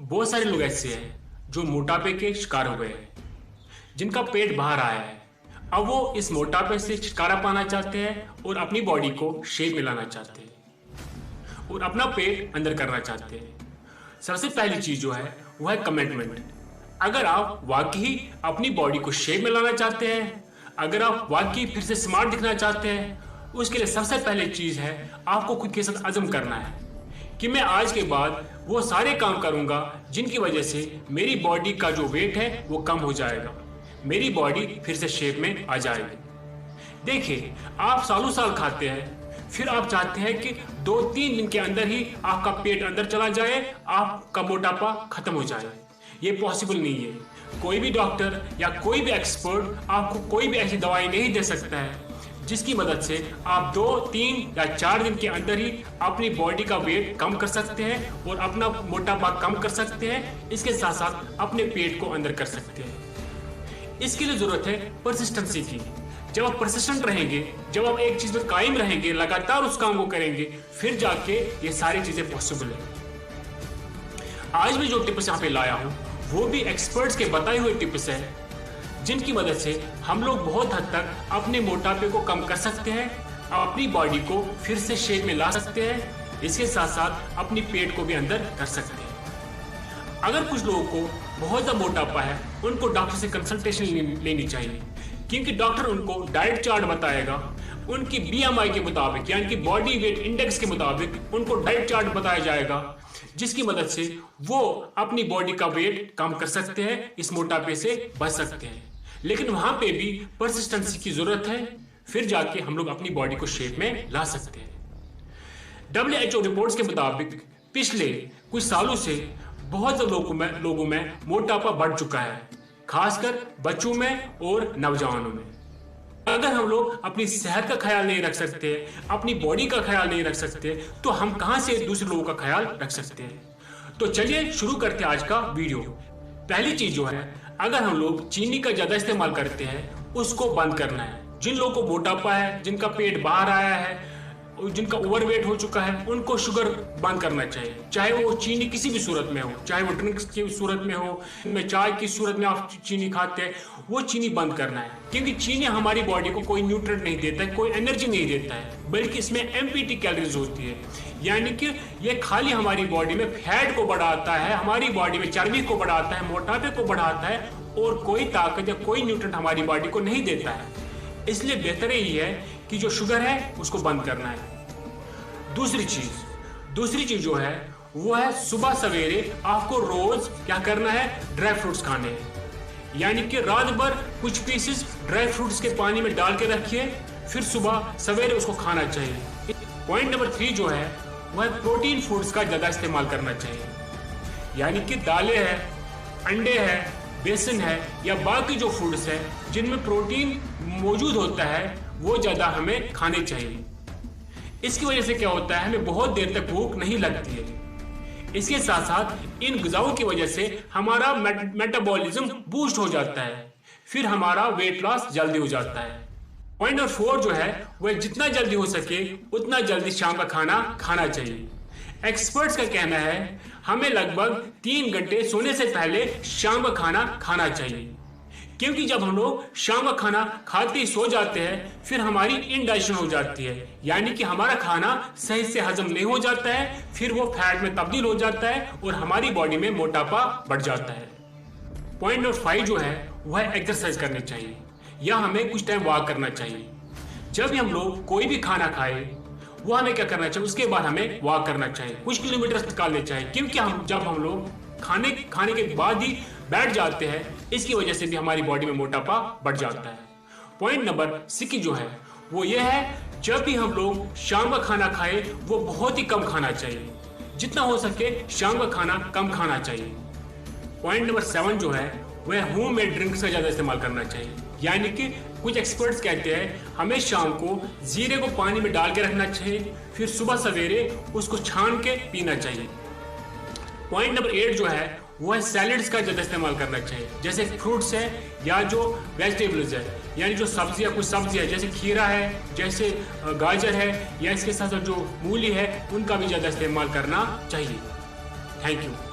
बहुत सारे लोग ऐसे हैं जो मोटापे के शिकार हो गए हैं, जिनका पेट बाहर आया है। अब वो इस मोटापे से छुटकारा पाना चाहते हैं और अपनी बॉडी को शेप में लाना चाहते हैं और अपना पेट अंदर करना चाहते हैं। सबसे पहली चीज जो है वो है कमिटमेंट। अगर आप वाकई अपनी बॉडी को शेप में लाना चाहते हैं, अगर आप वाकई फिर से स्मार्ट दिखना चाहते हैं, उसके लिए सबसे पहले चीज है आपको खुद के साथ अज़म करना है कि मैं आज के बाद वो सारे काम करूंगा जिनकी वजह से मेरी बॉडी का जो वेट है वो कम हो जाएगा, मेरी बॉडी फिर से शेप में आ जाएगी। देखिए, आप सालों साल खाते हैं, फिर आप चाहते हैं कि 2-3 दिन के अंदर ही आपका पेट अंदर चला जाए, आपका मोटापा खत्म हो जाए। ये पॉसिबल नहीं है। कोई भी डॉक्टर या कोई भी एक्सपर्ट आपको कोई भी ऐसी दवाई नहीं दे सकता है जिसकी मदद से आप 2-3 या 4 दिन के अंदर ही अपनी बॉडी का वेट कम कर सकते हैं और अपना मोटापा कम कर सकते हैं। इसके साथ साथ अपने पेट को अंदर कर सकते हैं। इसके लिए जरूरत है परसिस्टेंसी की। जब आप परसिस्टेंट रहेंगे, जब आप एक चीज पर कायम रहेंगे, लगातार उस काम को करेंगे, फिर जाके ये सारी चीजें पॉसिबल है। आज भी जो टिप्स यहाँ पे लाया हूँ वो भी एक्सपर्ट्स के बताए हुए टिप्स है, जिनकी मदद से हम लोग बहुत हद तक अपने मोटापे को कम कर सकते हैं, अपनी बॉडी को फिर से शेप में ला सकते हैं, इसके साथ साथ अपनी पेट को भी अंदर कर सकते हैं। अगर कुछ लोगों को बहुत ज्यादा मोटापा है, उनको डॉक्टर से कंसल्टेशन लेनी चाहिए, क्योंकि डॉक्टर उनको डाइट चार्ट बताएगा। उनकी BMI के मुताबिक यानी कि बॉडी वेट इंडेक्स के मुताबिक उनको डाइट चार्ट बताया जाएगा, जिसकी मदद से वो अपनी बॉडी का वेट कम कर सकते हैं, इस मोटापे से बच सकते हैं। लेकिन वहां पे भी परसिस्टेंसी की जरूरत है, फिर जाके हम लोग अपनी बॉडी को शेप में ला सकते हैं। WHO रिपोर्ट्स के मुताबिक पिछले कुछ सालों से बहुत से लोगों में मोटापा बढ़ चुका है, खासकर बच्चों में और नौजवानों में। अगर हम लोग अपनी सेहत का ख्याल नहीं रख सकते, अपनी बॉडी का ख्याल नहीं रख सकते, तो हम कहां से दूसरे लोगों का ख्याल रख सकते हैं। तो चलिए शुरू करते हैं आज का वीडियो। पहली चीज जो है, अगर हम लोग चीनी का ज्यादा इस्तेमाल करते हैं उसको बंद करना है। जिन लोगों को मोटापा है, जिनका पेट बाहर आया है, जिनका ओवरवेट हो चुका है, उनको शुगर बंद करना चाहिए। चाहे वो चीनी किसी भी सूरत में हो, चाहे वो ड्रिंक्स की सूरत में हो, में चाय की सूरत में आप चीनी खाते हैं, वो चीनी बंद करना है। क्योंकि चीनी हमारी बॉडी को कोई न्यूट्रिएंट नहीं देता है, कोई एनर्जी नहीं देता है, बल्कि इसमें एम्प्टी कैलोरीज होती है। यानी कि ये खाली हमारी बॉडी में फैट को बढ़ाता है, हमारी बॉडी में चर्बी को बढ़ाता है, मोटापे को बढ़ाता है, और कोई ताकत या कोई न्यूट्रिएंट हमारी बॉडी को नहीं देता है। इसलिए बेहतर यही है कि जो शुगर है उसको बंद करना है। दूसरी चीज जो है वो है, सुबह सवेरे आपको रोज क्या करना है, ड्राई फ्रूट्स खाने हैं। यानी कि रात भर कुछ पीसेस ड्राई फ्रूट्स के पानी में डाल के रखिए, फिर सुबह सवेरे उसको खाना चाहिए। पॉइंट नंबर 3 जो है वह प्रोटीन फूड्स का ज्यादा इस्तेमाल करना चाहिए। यानी कि दालें है, अंडे है, बेसन है या बाकी जो फूड्स है जिनमें प्रोटीन मौजूद होता है, वो ज्यादा हमें खाने चाहिए। इसकी वजह से क्या होता है, हमें बहुत देर तक भूख नहीं लगती है। इसके साथ साथ इन ग़िज़ाओं की वजह से हमारा मेटाबॉलिज्म बूस्ट हो जाता है, फिर हमारा वेट लॉस जल्दी हो जाता है। पॉइंट नंबर 4 जो है वह जितना जल्दी हो सके उतना जल्दी शाम का खाना खाना चाहिए। एक्सपर्ट्स का कहना है हमें लगभग 3 घंटे सोने से पहले शाम का खाना खाना चाहिए, क्योंकि जब हम लोग शाम का खाना खाते ही सो जाते हैं, फिर हमारी इनडाइजेशन हो जाती है, यानी कि हमारा खाना सही से हजम नहीं हो जाता है, फिर वो फैट में तब्दील हो जाता है और हमारी बॉडी में मोटापा बढ़ जाता है। पॉइंट नंबर 5 जो है वह एक्सरसाइज करनी चाहिए या हमें कुछ टाइम वॉक करना चाहिए। जब भी हम लोग कोई भी खाना खाए, वो हमें क्या करना चाहिए, उसके बाद हमें वॉक करना चाहिए, कुछ किलोमीटर निकालने चाहिए, क्योंकि जब हम लोग खाने के बाद ही बैठ जाते हैं, इसकी वजह से भी हमारी बॉडी में मोटापा बढ़ जाता है। पॉइंट नंबर 6 जो है वो ये है, जब भी हम लोग शाम का खाना खाए वो बहुत ही कम खाना चाहिए, जितना हो सके शाम का खाना कम खाना चाहिए। पॉइंट नंबर 7 जो है वह होममेड ड्रिंक्स का ज्यादा इस्तेमाल करना चाहिए। यानी कि कुछ एक्सपर्ट्स कहते हैं हमें शाम को जीरे को पानी में डाल के रखना चाहिए, फिर सुबह सवेरे उसको छान के पीना चाहिए। पॉइंट नंबर 8 जो है वो है सैलेड्स का ज्यादा इस्तेमाल करना चाहिए, जैसे फ्रूट्स है या जो वेजिटेबल्स है, यानी जो सब्जियां, कुछ सब्जी है जैसे खीरा है, जैसे गाजर है, या इसके साथ जो मूली है, उनका भी ज्यादा इस्तेमाल करना चाहिए। Thank you.